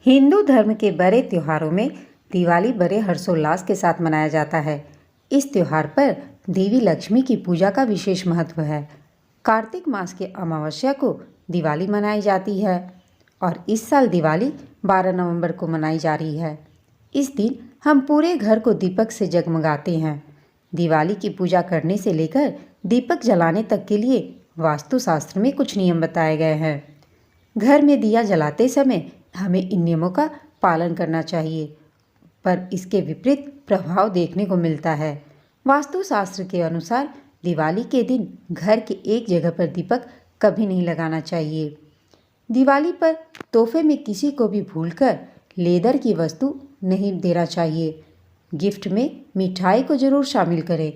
हिंदू धर्म के बड़े त्योहारों में दिवाली बड़े हर्षोल्लास के साथ मनाया जाता है। इस त्योहार पर देवी लक्ष्मी की पूजा का विशेष महत्व है। कार्तिक मास के अमावस्या को दिवाली मनाई जाती है और इस साल दिवाली 12 नवंबर को मनाई जा रही है। इस दिन हम पूरे घर को दीपक से जगमगाते हैं। दिवाली की पूजा करने से लेकर दीपक जलाने तक के लिए वास्तुशास्त्र में कुछ नियम बताए गए हैं। घर में दिया जलाते समय हमें इन नियमों का पालन करना चाहिए, पर इसके विपरीत प्रभाव देखने को मिलता है। वास्तुशास्त्र के अनुसार दिवाली के दिन घर के एक जगह पर दीपक कभी नहीं लगाना चाहिए। दिवाली पर तोहफे में किसी को भी भूलकर लेदर की वस्तु नहीं देना चाहिए। गिफ्ट में मिठाई को जरूर शामिल करें।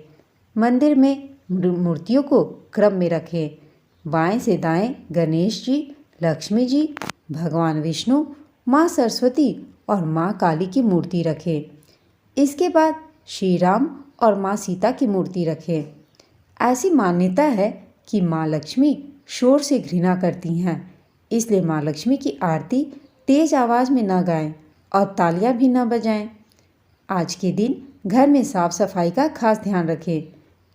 मंदिर में मूर्तियों को क्रम में रखें। बाएं से दाएं गणेश जी, लक्ष्मी जी, भगवान विष्णु, माँ सरस्वती और माँ काली की मूर्ति रखें। इसके बाद श्री राम और माँ सीता की मूर्ति रखें। ऐसी मान्यता है कि माँ लक्ष्मी शोर से घृणा करती हैं, इसलिए माँ लक्ष्मी की आरती तेज आवाज़ में न गाएं और तालियां भी न बजाएं। आज के दिन घर में साफ सफाई का खास ध्यान रखें,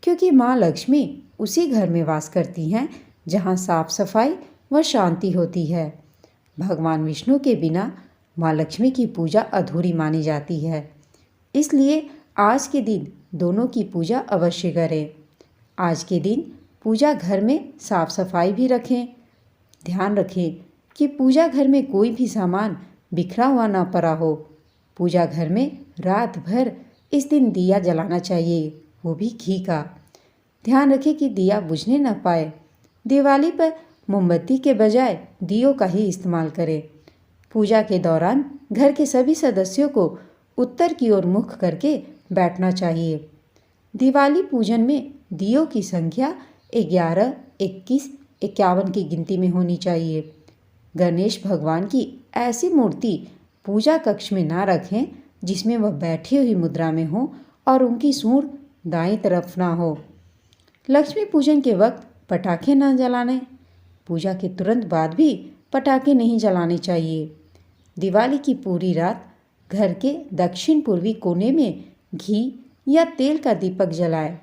क्योंकि माँ लक्ष्मी उसी घर में वास करती हैं जहाँ साफ सफाई व शांति होती है। भगवान विष्णु के बिना माँ लक्ष्मी की पूजा अधूरी मानी जाती है, इसलिए आज के दिन दोनों की पूजा अवश्य करें। आज के दिन पूजा घर में साफ सफाई भी रखें। ध्यान रखें कि पूजा घर में कोई भी सामान बिखरा हुआ ना पड़ा हो। पूजा घर में रात भर इस दिन दिया जलाना चाहिए, वो भी घी का। ध्यान रखें कि दिया बुझने न पाए। दिवाली पर मोमबत्ती के बजाय दियों का ही इस्तेमाल करें। पूजा के दौरान घर के सभी सदस्यों को उत्तर की ओर मुख करके बैठना चाहिए। दिवाली पूजन में दियों की संख्या 11, 21, 51 की गिनती में होनी चाहिए। गणेश भगवान की ऐसी मूर्ति पूजा कक्ष में ना रखें जिसमें वह बैठी हुई मुद्रा में हो और उनकी सूंड दाईं तरफ ना हो। लक्ष्मी पूजन के वक्त पटाखे न जलाने। पूजा के तुरंत बाद भी पटाखे नहीं जलाने चाहिए। दिवाली की पूरी रात घर के दक्षिण पूर्वी कोने में घी या तेल का दीपक जलाएं।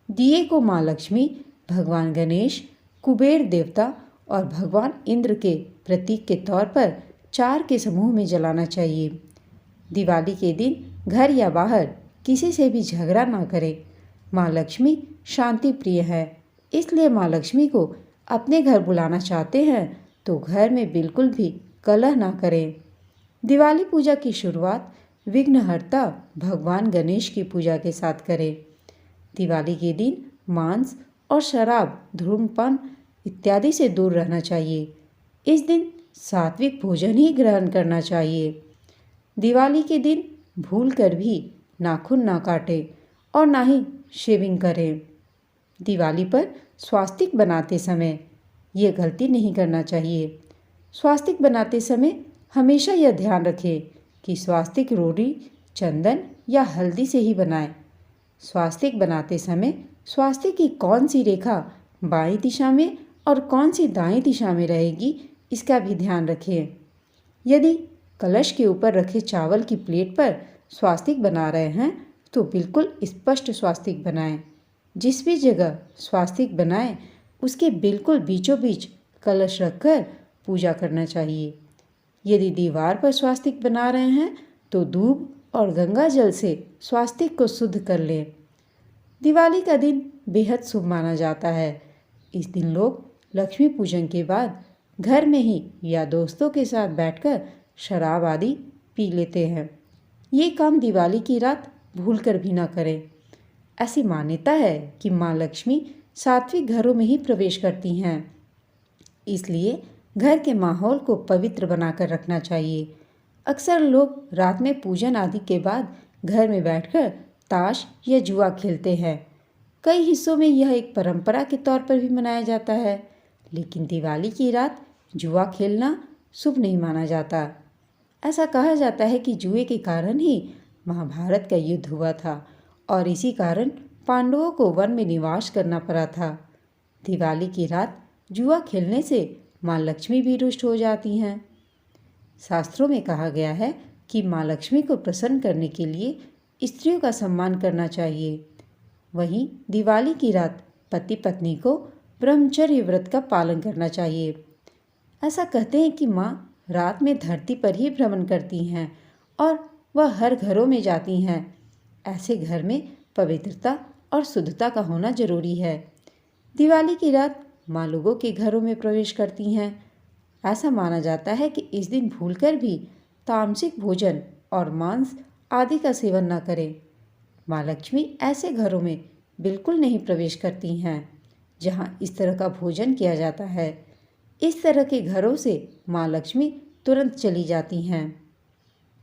दिए को माँ लक्ष्मी, भगवान गणेश, कुबेर देवता और भगवान इंद्र के प्रतीक के तौर पर 4 के समूह में जलाना चाहिए। दिवाली के दिन घर या बाहर किसी से भी झगड़ा ना करें। माँ लक्ष्मी शांति प्रिय है, इसलिए माँ लक्ष्मी को अपने घर बुलाना चाहते हैं तो घर में बिल्कुल भी कलह ना करें। दिवाली पूजा की शुरुआत विघ्नहर्ता भगवान गणेश की पूजा के साथ करें। दिवाली के दिन मांस और शराब, धूम्रपान इत्यादि से दूर रहना चाहिए। इस दिन सात्विक भोजन ही ग्रहण करना चाहिए। दिवाली के दिन भूल कर भी नाखून ना काटें और ना ही शेविंग करें। दिवाली पर स्वास्तिक बनाते समय ये गलती नहीं करना चाहिए। स्वास्तिक बनाते समय हमेशा यह ध्यान रखें कि स्वास्तिक रोड़ी, चंदन या हल्दी से ही बनाएं। स्वास्तिक बनाते समय स्वास्तिक की कौन सी रेखा बाईं दिशा में और कौन सी दाईं दिशा में रहेगी, इसका भी ध्यान रखें। यदि कलश के ऊपर रखे चावल की प्लेट पर स्वास्तिक बना रहे हैं तो बिल्कुल स्पष्ट स्वास्तिक बनाएं। जिस भी जगह स्वास्तिक बनाएं उसके बिल्कुल बीचों बीच कलश रखकर पूजा करना चाहिए। यदि दीवार पर स्वास्तिक बना रहे हैं तो दूब और गंगा जल से स्वास्तिक को शुद्ध कर लें। दिवाली का दिन बेहद शुभ माना जाता है। इस दिन लोग लक्ष्मी पूजन के बाद घर में ही या दोस्तों के साथ बैठकर शराब आदि पी लेते हैं। ये काम दिवाली की रात भूलकर भी ना करें। ऐसी मान्यता है कि माँ लक्ष्मी सात्विक घरों में ही प्रवेश करती हैं, इसलिए घर के माहौल को पवित्र बनाकर रखना चाहिए। अक्सर लोग रात में पूजन आदि के बाद घर में बैठकर ताश या जुआ खेलते हैं। कई हिस्सों में यह एक परंपरा के तौर पर भी मनाया जाता है, लेकिन दिवाली की रात जुआ खेलना शुभ नहीं माना जाता। ऐसा कहा जाता है कि जुए के कारण ही महाभारत का युद्ध हुआ था और इसी कारण पांडवों को वन में निवास करना पड़ा था। दिवाली की रात जुआ खेलने से माँ लक्ष्मी भी रुष्ट हो जाती हैं। शास्त्रों में कहा गया है कि माँ लक्ष्मी को प्रसन्न करने के लिए स्त्रियों का सम्मान करना चाहिए। वहीं दिवाली की रात पति पत्नी को ब्रह्मचर्य व्रत का पालन करना चाहिए। ऐसा कहते हैं कि माँ रात में धरती पर ही भ्रमण करती हैं और वह हर घरों में जाती हैं। ऐसे घर में पवित्रता और शुद्धता का होना जरूरी है। दिवाली की रात माँ लोगों के घरों में प्रवेश करती हैं। ऐसा माना जाता है कि इस दिन भूलकर भी तामसिक भोजन और मांस आदि का सेवन न करें। माँ लक्ष्मी ऐसे घरों में बिल्कुल नहीं प्रवेश करती हैं जहाँ इस तरह का भोजन किया जाता है। इस तरह के घरों से माँ लक्ष्मी तुरंत चली जाती हैं।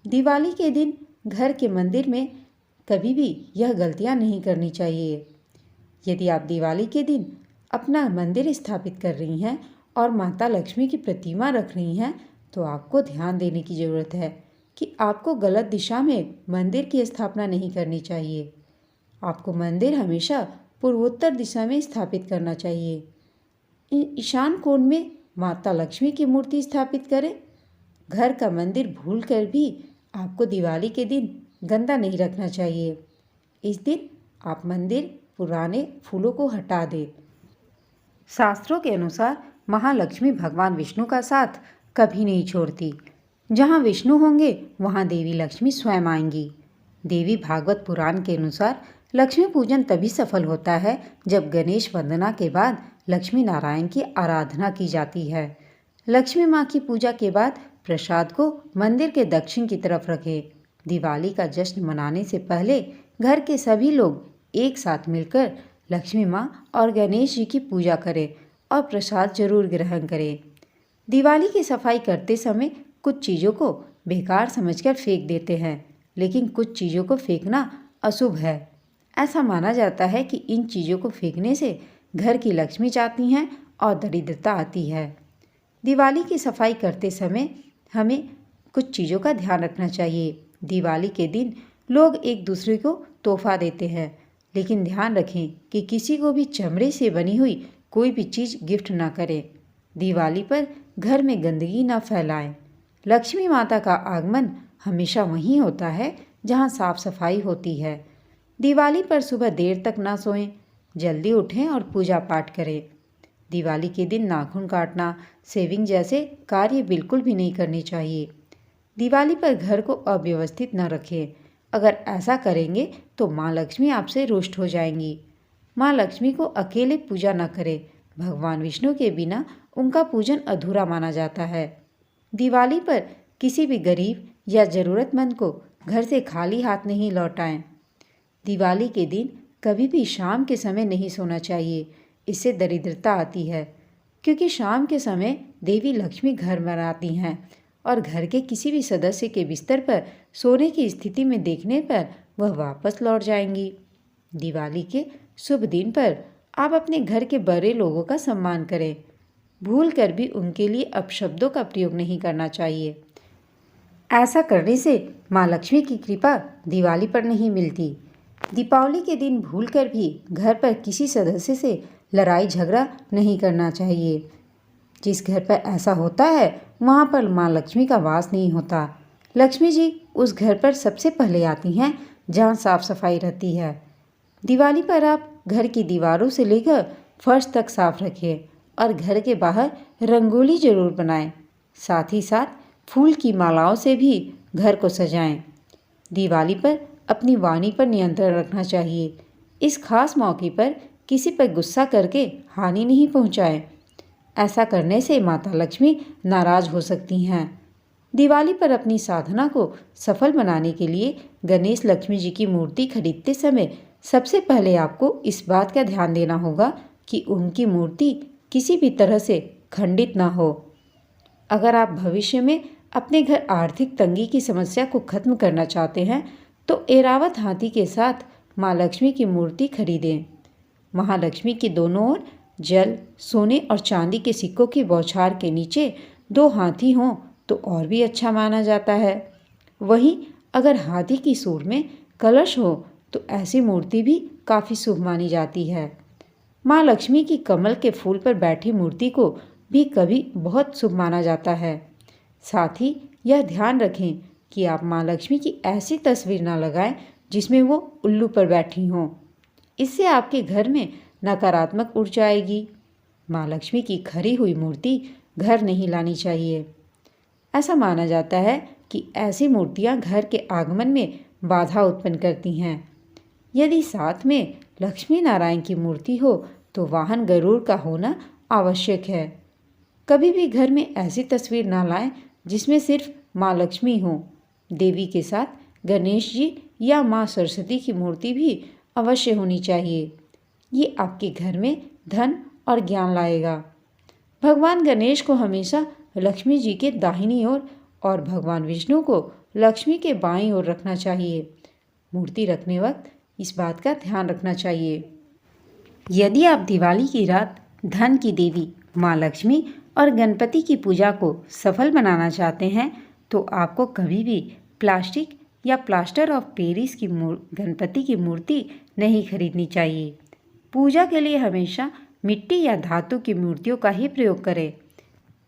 दिवाली के दिन घर के मंदिर में कभी भी यह गलतियाँ नहीं करनी चाहिए। यदि आप दिवाली के दिन अपना मंदिर स्थापित कर रही हैं और माता लक्ष्मी की प्रतिमा रख रही हैं तो आपको ध्यान देने की ज़रूरत है कि आपको गलत दिशा में मंदिर की स्थापना नहीं करनी चाहिए। आपको मंदिर हमेशा पूर्वोत्तर दिशा में स्थापित करना चाहिए। ईशान कोण में माता लक्ष्मी की मूर्ति स्थापित करें। घर का मंदिर भूलकर भी आपको दिवाली के दिन गंदा नहीं रखना चाहिए। इस दिन आप मंदिर पुराने फूलों को हटा दें। शास्त्रों के अनुसार महालक्ष्मी भगवान विष्णु का साथ कभी नहीं छोड़ती। जहाँ विष्णु होंगे वहाँ देवी लक्ष्मी स्वयं आएंगी। देवी भागवत पुराण के अनुसार लक्ष्मी पूजन तभी सफल होता है जब गणेश वंदना के बाद लक्ष्मी नारायण की आराधना की जाती है। लक्ष्मी माँ की पूजा के बाद प्रसाद को मंदिर के दक्षिण की तरफ रखें। दिवाली का जश्न मनाने से पहले घर के सभी लोग एक साथ मिलकर लक्ष्मी माँ और गणेश जी की पूजा करें और प्रसाद जरूर ग्रहण करें। दिवाली की सफाई करते समय कुछ चीज़ों को बेकार समझकर फेंक देते हैं, लेकिन कुछ चीज़ों को फेंकना अशुभ है। ऐसा माना जाता है कि इन चीज़ों को फेंकने से घर की लक्ष्मी जाती हैं और दरिद्रता आती है। दिवाली की सफाई करते समय हमें कुछ चीज़ों का ध्यान रखना चाहिए। दिवाली के दिन लोग एक दूसरे को तोहफा देते हैं, लेकिन ध्यान रखें कि किसी को भी चमड़े से बनी हुई कोई भी चीज़ गिफ्ट ना करें। दिवाली पर घर में गंदगी ना फैलाएं। लक्ष्मी माता का आगमन हमेशा वहीं होता है जहां साफ सफाई होती है। दिवाली पर सुबह देर तक ना सोएं, जल्दी उठें और पूजा पाठ करें। दिवाली के दिन नाखून काटना, शेविंग जैसे कार्य बिल्कुल भी नहीं करने चाहिए। दिवाली पर घर को अव्यवस्थित न रखें। अगर ऐसा करेंगे तो माँ लक्ष्मी आपसे रुष्ट हो जाएंगी। माँ लक्ष्मी को अकेले पूजा न करें। भगवान विष्णु के बिना उनका पूजन अधूरा माना जाता है। दिवाली पर किसी भी गरीब या ज़रूरतमंद को घर से खाली हाथ नहीं लौटाएं। दिवाली के दिन कभी भी शाम के समय नहीं सोना चाहिए, इससे दरिद्रता आती है, क्योंकि शाम के समय देवी लक्ष्मी घर में आती हैं और घर के किसी भी सदस्य के बिस्तर पर सोने की स्थिति में देखने पर वह वापस लौट जाएंगी। दिवाली के शुभ दिन पर आप अपने घर के बड़े लोगों का सम्मान करें। भूल कर भी उनके लिए अपशब्दों का प्रयोग नहीं करना चाहिए। ऐसा करने से माँ लक्ष्मी की कृपा दिवाली पर नहीं मिलती। दीपावली के दिन भूलकर भी घर पर किसी सदस्य से लड़ाई झगड़ा नहीं करना चाहिए। जिस घर पर ऐसा होता है वहाँ पर माँ लक्ष्मी का वास नहीं होता। लक्ष्मी जी उस घर पर सबसे पहले आती हैं जहाँ साफ सफाई रहती है। दिवाली पर आप घर की दीवारों से लेकर फर्श तक साफ रखें और घर के बाहर रंगोली जरूर बनाएं। साथ ही साथ फूल की मालाओं से भी घर को सजाएं। दिवाली पर अपनी वाणी पर नियंत्रण रखना चाहिए। इस खास मौके पर किसी पर गुस्सा करके हानि नहीं पहुंचाएं। ऐसा करने से माता लक्ष्मी नाराज हो सकती हैं। दिवाली पर अपनी साधना को सफल बनाने के लिए गणेश लक्ष्मी जी की मूर्ति खरीदते समय सबसे पहले आपको इस बात का ध्यान देना होगा कि उनकी मूर्ति किसी भी तरह से खंडित ना हो। अगर आप भविष्य में अपने घर आर्थिक तंगी की समस्या को खत्म करना चाहते हैं तो ऐरावत हाथी के साथ माँ लक्ष्मी की मूर्ति खरीदें। महालक्ष्मी के दोनों ओर जल, सोने और चांदी के सिक्कों की बौछार के नीचे 2 हाथी हों तो और भी अच्छा माना जाता है। वहीं अगर हाथी की सूंड में कलश हो तो ऐसी मूर्ति भी काफ़ी शुभ मानी जाती है। माँ लक्ष्मी की कमल के फूल पर बैठी मूर्ति को भी कभी बहुत शुभ माना जाता है। साथ ही यह ध्यान रखें कि आप माँ लक्ष्मी की ऐसी तस्वीर ना लगाएं जिसमें वो उल्लू पर बैठी हों। इससे आपके घर में नकारात्मक ऊर्जा आएगी। माँ लक्ष्मी की खरी हुई मूर्ति घर नहीं लानी चाहिए। ऐसा माना जाता है कि ऐसी मूर्तियाँ घर के आगमन में बाधा उत्पन्न करती हैं। यदि साथ में लक्ष्मी नारायण की मूर्ति हो तो वाहन गरुड़ का होना आवश्यक है। कभी भी घर में ऐसी तस्वीर ना लाएं जिसमें सिर्फ माँ लक्ष्मी हो। देवी के साथ गणेश जी या माँ सरस्वती की मूर्ति भी अवश्य होनी चाहिए। ये आपके घर में धन और ज्ञान लाएगा। भगवान गणेश को हमेशा लक्ष्मी जी के दाहिनी ओर और भगवान विष्णु को लक्ष्मी के बाईं ओर रखना चाहिए। मूर्ति रखने वक्त इस बात का ध्यान रखना चाहिए। यदि आप दिवाली की रात धन की देवी माँ लक्ष्मी और गणपति की पूजा को सफल बनाना चाहते हैं तो आपको कभी भी प्लास्टिक या प्लास्टर ऑफ पेरिस की गणपति की मूर्ति नहीं खरीदनी चाहिए। पूजा के लिए हमेशा मिट्टी या धातु की मूर्तियों का ही प्रयोग करें।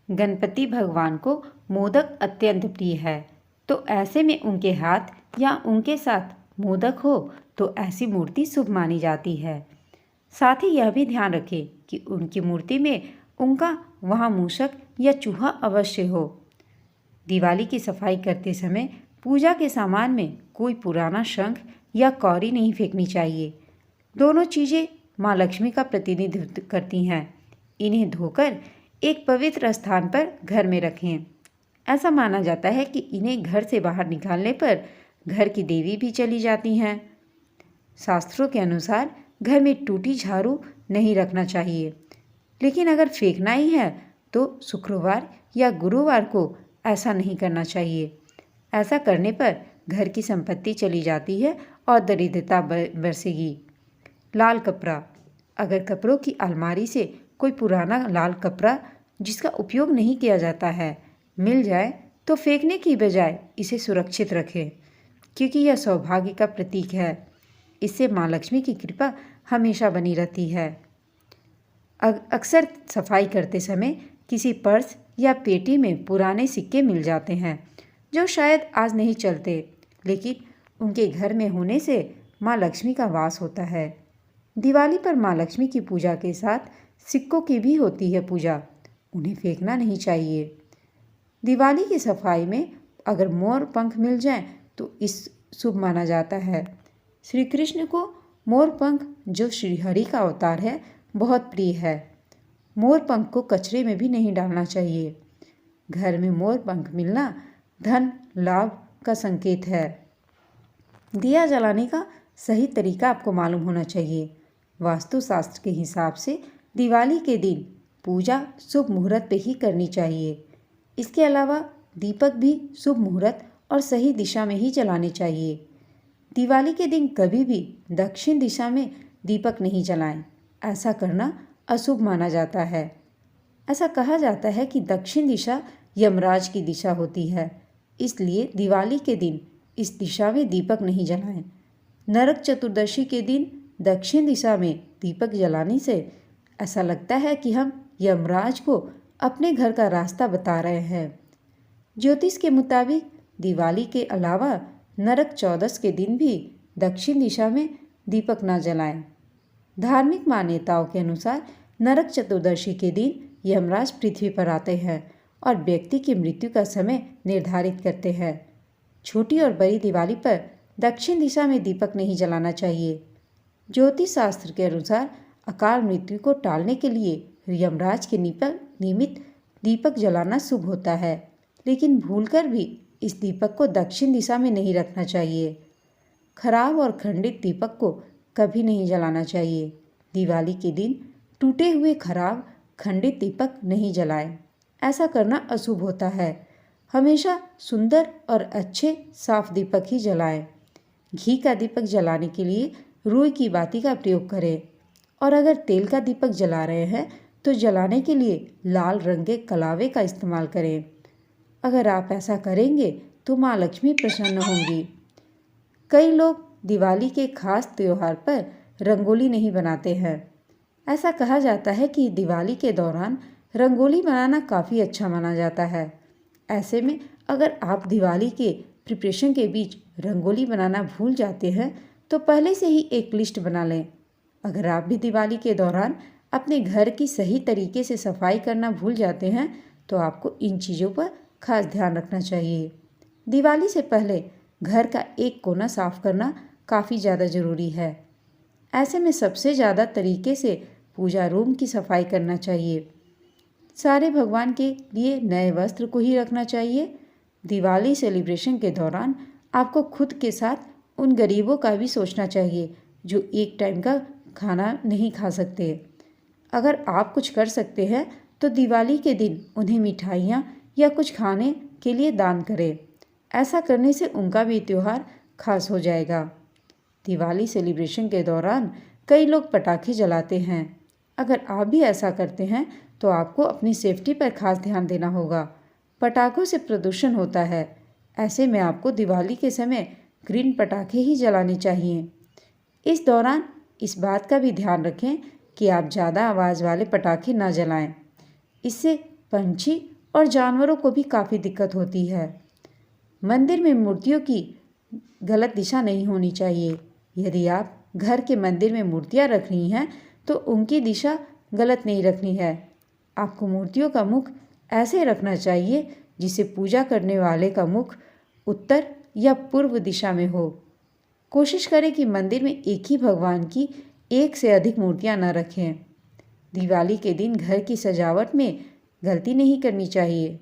गणपति भगवान को मोदक अत्यंत प्रिय है, तो ऐसे में उनके हाथ या उनके साथ मोदक हो तो ऐसी मूर्ति शुभ मानी जाती है। साथ ही यह भी ध्यान रखें कि उनकी मूर्ति में उनका वहाँ मूषक या चूहा अवश्य हो। दिवाली की सफाई करते समय पूजा के सामान में कोई पुराना शंख या कौड़ी नहीं फेंकनी चाहिए। दोनों चीज़ें माँ लक्ष्मी का प्रतिनिधित्व करती हैं। इन्हें धोकर एक पवित्र स्थान पर घर में रखें। ऐसा माना जाता है कि इन्हें घर से बाहर निकालने पर घर की देवी भी चली जाती हैं। शास्त्रों के अनुसार घर में टूटी झाड़ू नहीं रखना चाहिए, लेकिन अगर फेंकना ही है तो शुक्रवार या गुरुवार को ऐसा नहीं करना चाहिए। ऐसा करने पर घर की संपत्ति चली जाती है और दरिद्रता बरसेगी। लाल कपड़ा, अगर कपड़ों की अलमारी से कोई पुराना लाल कपड़ा जिसका उपयोग नहीं किया जाता है मिल जाए तो फेंकने की बजाय इसे सुरक्षित रखें, क्योंकि यह सौभाग्य का प्रतीक है। इससे माँ लक्ष्मी की कृपा हमेशा बनी रहती है। अक्सर सफाई करते समय किसी पर्स या पेटी में पुराने सिक्के मिल जाते हैं जो शायद आज नहीं चलते, लेकिन उनके घर में होने से माँ लक्ष्मी का वास होता है। दिवाली पर माँ लक्ष्मी की पूजा के साथ सिक्कों की भी होती है पूजा, उन्हें फेंकना नहीं चाहिए। दिवाली की सफाई में अगर मोर पंख मिल जाएं तो इस शुभ माना जाता है। श्री कृष्ण को मोर पंख, जो श्री हरि का अवतार है, बहुत प्रिय है। मोर पंख को कचरे में भी नहीं डालना चाहिए। घर में मोर पंख मिलना धन लाभ का संकेत है। दिया जलाने का सही तरीका आपको मालूम होना चाहिए। वास्तुशास्त्र के हिसाब से दिवाली के दिन पूजा शुभ मुहूर्त पे ही करनी चाहिए। इसके अलावा दीपक भी शुभ मुहूर्त और सही दिशा में ही जलाने चाहिए। दिवाली के दिन कभी भी दक्षिण दिशा में दीपक नहीं जलाएं। ऐसा करना अशुभ माना जाता है। ऐसा कहा जाता है कि दक्षिण दिशा यमराज की दिशा होती है, इसलिए दिवाली के दिन इस दिशा में दीपक नहीं जलाएं। नरक चतुर्दशी के दिन दक्षिण दिशा में दीपक जलाने से ऐसा लगता है कि हम यमराज को अपने घर का रास्ता बता रहे हैं। ज्योतिष के मुताबिक दिवाली के अलावा नरक चौदस के दिन भी दक्षिण दिशा में दीपक न जलाएं। धार्मिक मान्यताओं के अनुसार नरक चतुर्दशी के दिन यमराज पृथ्वी पर आते हैं और व्यक्ति की मृत्यु का समय निर्धारित करते हैं। छोटी और बड़ी दिवाली पर दक्षिण दिशा में दीपक नहीं जलाना चाहिए। ज्योतिष शास्त्र के अनुसार अकाल मृत्यु को टालने के लिए यमराज के निमित्त दीपक जलाना शुभ होता है, लेकिन भूलकर भी इस दीपक को दक्षिण दिशा में नहीं रखना चाहिए। खराब और खंडित दीपक को कभी नहीं जलाना चाहिए। दिवाली के दिन टूटे हुए खराब खंडित दीपक नहीं जलाएं। ऐसा करना अशुभ होता है। हमेशा सुंदर और अच्छे साफ दीपक ही जलाएं। घी का दीपक जलाने के लिए रुई की बाती का प्रयोग करें, और अगर तेल का दीपक जला रहे हैं तो जलाने के लिए लाल रंग के कलावे का इस्तेमाल करें। अगर आप ऐसा करेंगे तो माँ लक्ष्मी प्रसन्न होंगी। कई लोग दिवाली के खास त्योहार पर रंगोली नहीं बनाते हैं। ऐसा कहा जाता है कि दिवाली के दौरान रंगोली बनाना काफ़ी अच्छा माना जाता है। ऐसे में अगर आप दिवाली के प्रिपरेशन के बीच रंगोली बनाना भूल जाते हैं तो पहले से ही एक लिस्ट बना लें। अगर आप भी दिवाली के दौरान अपने घर की सही तरीके से सफाई करना भूल जाते हैं तो आपको इन चीज़ों पर खास ध्यान रखना चाहिए। दिवाली से पहले घर का एक कोना साफ करना काफ़ी ज़्यादा ज़रूरी है। ऐसे में सबसे ज़्यादा तरीके से पूजा रूम की सफाई करना चाहिए। सारे भगवान के लिए नए वस्त्र को ही रखना चाहिए। दिवाली सेलिब्रेशन के दौरान आपको खुद के साथ उन गरीबों का भी सोचना चाहिए जो एक टाइम का खाना नहीं खा सकते। अगर आप कुछ कर सकते हैं तो दिवाली के दिन उन्हें मिठाइयाँ या कुछ खाने के लिए दान करें। ऐसा करने से उनका भी त्यौहार खास हो जाएगा। दिवाली सेलिब्रेशन के दौरान कई लोग पटाखे जलाते हैं। अगर आप भी ऐसा करते हैं तो आपको अपनी सेफ्टी पर खास ध्यान देना होगा। पटाखों से प्रदूषण होता है। ऐसे में आपको दिवाली के समय ग्रीन पटाखे ही जलाने चाहिए। इस दौरान इस बात का भी ध्यान रखें कि आप ज़्यादा आवाज़ वाले पटाखे ना जलाएं। इससे पंछी और जानवरों को भी काफ़ी दिक्कत होती है। मंदिर में मूर्तियों की गलत दिशा नहीं होनी चाहिए। यदि आप घर के मंदिर में मूर्तियां रख रही हैं तो उनकी दिशा गलत नहीं रखनी है। आपको मूर्तियों का मुख ऐसे रखना चाहिए जिससे पूजा करने वाले का मुख उत्तर या पूर्व दिशा में हो। कोशिश करें कि मंदिर में एक ही भगवान की एक से अधिक मूर्तियां न रखें। दिवाली के दिन घर की सजावट में गलती नहीं करनी चाहिए।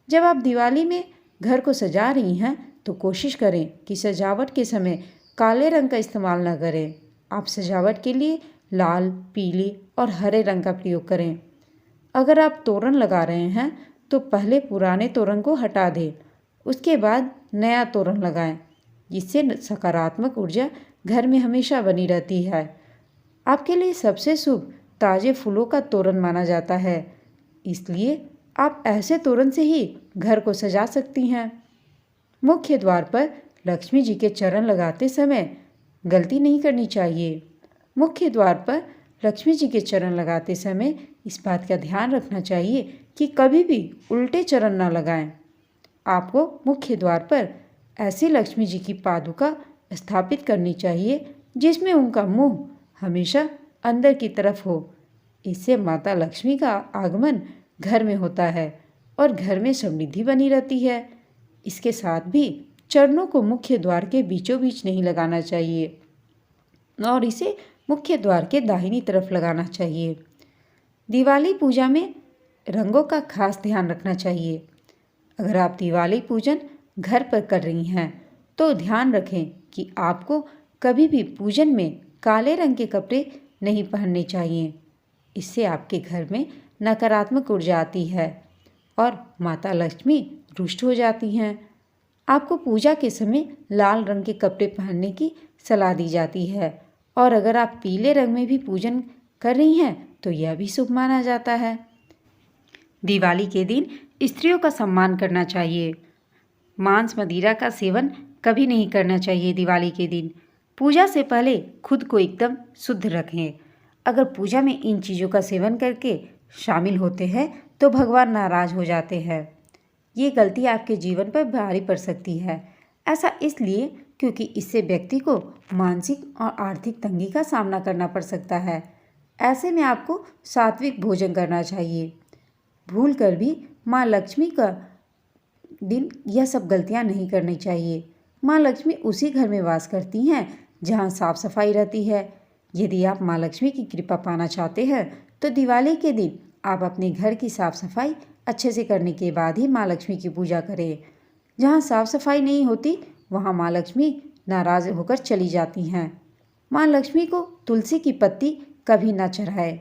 जब आप दिवाली में घर को सजा रही हैं तो कोशिश करें कि सजावट के समय काले रंग का इस्तेमाल न करें। आप सजावट के लिए लाल, पीले और हरे रंग का प्रयोग करें। अगर आप तोरण लगा रहे हैं तो पहले पुराने तोरण को हटा दें, उसके बाद नया तोरण लगाएं, जिससे सकारात्मक ऊर्जा घर में हमेशा बनी रहती है। आपके लिए सबसे शुभ ताज़े फूलों का तोरण माना जाता है, इसलिए आप ऐसे तोरण से ही घर को सजा सकती हैं। मुख्य द्वार पर लक्ष्मी जी के चरण लगाते समय गलती नहीं करनी चाहिए। मुख्य द्वार पर लक्ष्मी जी के चरण लगाते समय इस बात का ध्यान रखना चाहिए कि कभी भी उल्टे चरण न लगाएं। आपको मुख्य द्वार पर ऐसी लक्ष्मी जी की पादुका स्थापित करनी चाहिए जिसमें उनका मुंह हमेशा अंदर की तरफ हो। इससे माता लक्ष्मी का आगमन घर में होता है और घर में समृद्धि बनी रहती है। इसके साथ भी चरणों को मुख्य द्वार के बीचों बीच नहीं लगाना चाहिए और इसे मुख्य द्वार के दाहिनी तरफ लगाना चाहिए। दिवाली पूजा में रंगों का खास ध्यान रखना चाहिए। अगर आप दिवाली पूजन घर पर कर रही हैं तो ध्यान रखें कि आपको कभी भी पूजन में काले रंग के कपड़े नहीं पहनने चाहिए। इससे आपके घर में नकारात्मक ऊर्जा आती है और माता लक्ष्मी रुष्ट हो जाती हैं। आपको पूजा के समय लाल रंग के कपड़े पहनने की सलाह दी जाती है और अगर आप पीले रंग में भी पूजन कर रही हैं तो यह भी शुभ माना जाता है। दिवाली के दिन स्त्रियों का सम्मान करना चाहिए। मांस मदिरा का सेवन कभी नहीं करना चाहिए। दिवाली के दिन पूजा से पहले खुद को एकदम शुद्ध रखें। अगर पूजा में इन चीज़ों का सेवन करके शामिल होते हैं तो भगवान नाराज हो जाते हैं। ये गलती आपके जीवन पर भारी पड़ सकती है। ऐसा इसलिए क्योंकि इससे व्यक्ति को मानसिक और आर्थिक तंगी का सामना करना पड़ सकता है। ऐसे में आपको सात्विक भोजन करना चाहिए। भूल कर भी माँ लक्ष्मी का दिन यह सब गलतियाँ नहीं करनी चाहिए। माँ लक्ष्मी उसी घर में वास करती हैं जहाँ साफ सफाई रहती है। यदि आप माँ लक्ष्मी की कृपा पाना चाहते हैं तो दिवाली के दिन आप अपने घर की साफ सफाई अच्छे से करने के बाद ही माँ लक्ष्मी की पूजा करें। जहाँ साफ सफाई नहीं होती वहाँ माँ लक्ष्मी नाराज होकर चली जाती हैं। माँ लक्ष्मी को तुलसी की पत्ती कभी न चढ़ाए।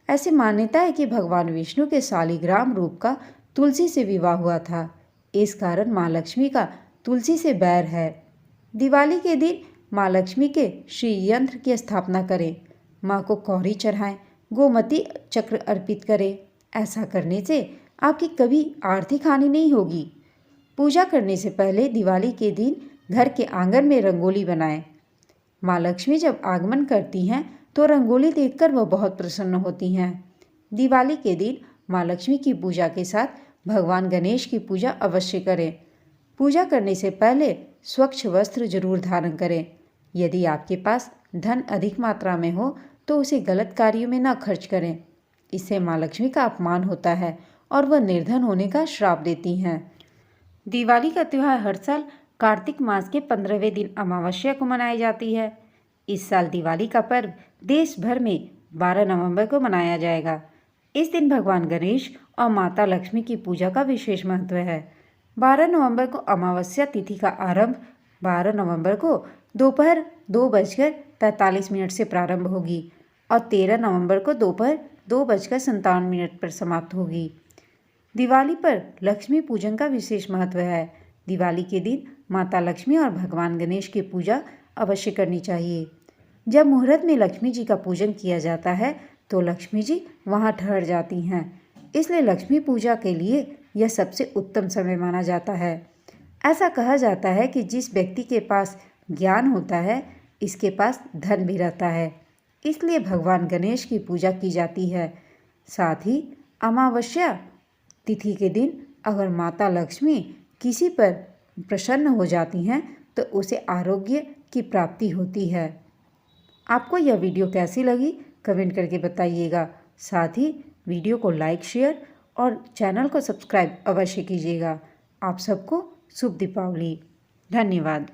ऐसी मान्यता है कि भगवान विष्णु के शालिग्राम रूप का तुलसी से विवाह हुआ था। इस कारण माँ लक्ष्मी का तुलसी से बैर है। दिवाली के दिन माँ लक्ष्मी के श्री यंत्र की स्थापना करें। माँ को कौड़ी चढ़ाएं, गोमती चक्र अर्पित करें। ऐसा करने से आपकी कभी आर्थिक हानि नहीं होगी। पूजा करने से पहले दिवाली के दिन घर के आंगन में रंगोली बनाएं। माँ लक्ष्मी जब आगमन करती हैं तो रंगोली देखकर वह बहुत प्रसन्न होती हैं। दिवाली के दिन माँ लक्ष्मी की पूजा के साथ भगवान गणेश की पूजा अवश्य करें। पूजा करने से पहले स्वच्छ वस्त्र जरूर धारण करें। यदि आपके पास धन अधिक मात्रा में हो तो उसे गलत कार्यों में न खर्च करें। इससे माँ लक्ष्मी का अपमान होता है और वह निर्धन होने का श्राप देती हैं। दिवाली का त्यौहार हर साल कार्तिक मास के 15वें दिन अमावस्या को मनाई जाती है। इस साल दिवाली का पर्व देश भर में 12 नवंबर को मनाया जाएगा। इस दिन भगवान गणेश और माता लक्ष्मी की पूजा का विशेष महत्व है। 12 नवंबर को अमावस्या तिथि का आरंभ 12 नवंबर को दोपहर 2:45 से प्रारंभ होगी और 13 नवंबर को दोपहर 2:57 पर समाप्त होगी। दिवाली पर लक्ष्मी पूजन का विशेष महत्व है। दिवाली के दिन माता लक्ष्मी और भगवान गणेश की पूजा अवश्य करनी चाहिए। जब मुहूर्त में लक्ष्मी जी का पूजन किया जाता है तो लक्ष्मी जी वहाँ ठहर जाती हैं। इसलिए लक्ष्मी पूजा के लिए यह सबसे उत्तम समय माना जाता है। ऐसा कहा जाता है कि जिस व्यक्ति के पास ज्ञान होता है, इसके पास धन भी रहता है। इसलिए भगवान गणेश की पूजा की जाती है। साथ ही अमावस्या तिथि के दिन अगर माता लक्ष्मी किसी पर प्रसन्न हो जाती हैं तो उसे आरोग्य की प्राप्ति होती है। आपको यह वीडियो कैसी लगी कमेंट करके बताइएगा। साथ ही वीडियो को लाइक, शेयर और चैनल को सब्सक्राइब अवश्य कीजिएगा। आप सबको शुभ दीपावली। धन्यवाद।